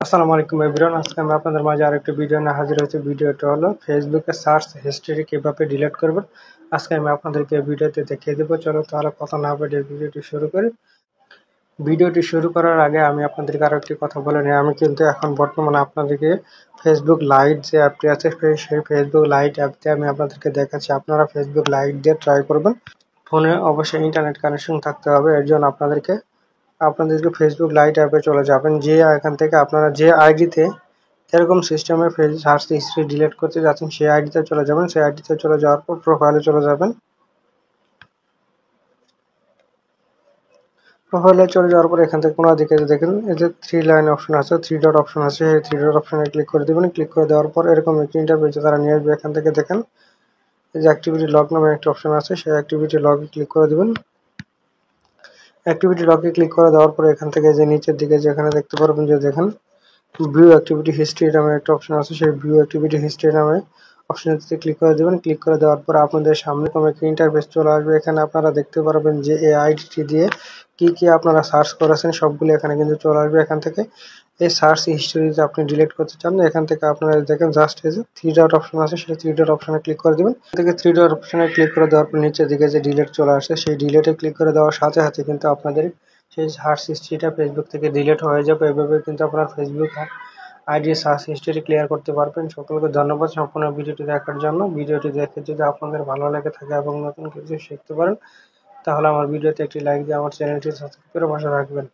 আসসালামু আলাইকুম এভরিওয়ান। আজকে আমি আপনাদের মাঝে আরেকটি ভিডিও নিয়ে হাজির হয়েছি। ভিডিওটা হলো ফেসবুকে সার্চ হিস্ট্রি কিভাবে ডিলিট করবেন। আজকে আমি আপনাদেরকে এই ভিডিওতে দেখিয়ে দেবো। চলো তাহলে কথা না বাড়িয়ে ভিডিওটি শুরু করি। ভিডিওটি শুরু করার আগে আমি আপনাদেরকে আরো একটি কথা বলে নিই। আমি কিন্তু এখন বর্তমানে আপনাদেরকে ফেসবুক লাইট যে অ্যাপটি আছে সেই ফেসবুক লাইট অ্যাপটি আমি আপনাদেরকে দেখাচ্ছি। আপনারা ফেসবুক লাইট দিয়ে ট্রাই করবেন। ফোনে অবশ্যই ইন্টারনেট কানেকশন থাকতে হবে। এর জন্য আপনাদেরকে ফেসবুক লাইট অ্যাপে চলে যাবেন। যে এখান থেকে আপনারা যে আইডিতে এরকম সিস্টেমে সার্চ হিস্ট্রি ডিলিট করতে যাচ্ছেন সেই আইডিতে চলে যাবেন। সেই আইডিতে চলে যাওয়ার পর প্রোফাইলে চলে যাবেন। প্রোফাইলে চলে যাওয়ার পর এখান থেকে কোনো দিকে দেখেন এই যে থ্রি লাইন অপশন আছে, থ্রি ডট অপশন আছে, সেই থ্রি ডট অপশনে ক্লিক করে দেবেন। ক্লিক করে দেওয়ার পর এরকম একটি ইন্টারফেসে তারা নিয়ে আসবে। এখান থেকে দেখেন এই যে অ্যাক্টিভিটি লগ নামে একটা অপশন আছে, সেই অ্যাক্টিভিটি লগে ক্লিক করে দেবেন। অ্যাক্টিভিটি লগে ক্লিক করে দেওয়ার পর এখান থেকে যে নিচের দিকে যেখানে দেখতে পারবেন যে দেখেন ভিউ অ্যাক্টিভিটি হিস্ট্রি নামে একটা অপশন আছে, সেই ভিউ অ্যাক্টিভিটি হিস্ট্রি নামে অপশনটিতে ক্লিক করে দেবেন। ক্লিক করে দেওয়ার পর আপনাদের সামনে কোনো একটা ইন্টারফেস চলে আসবে। এখানে আপনারা দেখতে পারবেন যে এই আইডিটি দিয়ে কি আপনারা সার্চ করেছেন সবগুলো এখানে কিন্তু চলে আসবে। এখান থেকে এই সার্চ হিস্ট্রিতে আপনি ডিলিট করতে চান, এখান থেকে আপনারা দেখেন জাস্ট এই যে থ্রি ডট অপশন আছে, সেই থ্রি ডট অপশনে ক্লিক করে দেবেন। এখান থেকে থ্রি ডট অপশনে ক্লিক করে দেওয়ার পর নিচের দিকে যে ডিলিট চলে আসে, সেই ডিলিটে ক্লিক করে দেওয়ার সাথে সাথে কিন্তু আপনাদের সেই সার্চ হিস্ট্রিটা ফেসবুক থেকে ডিলিট হয়ে যাবে। এভাবে কিন্তু আপনার Facebook ID search history clear করতে পারবেন। সকলকে ধন্যবাদ সম্পূর্ণ ভিডিওটি দেখার জন্য। ভিডিওটি দেখে যদি আপনাদের ভালো লেগে থাকে এবং নতুন কিছু শিখতে পারেন তাহলে আমার ভিডিওতে একটি লাইক দিয়ে আমার চ্যানেলটি সাবস্ক্রাইব করে পাশে রাখবেন।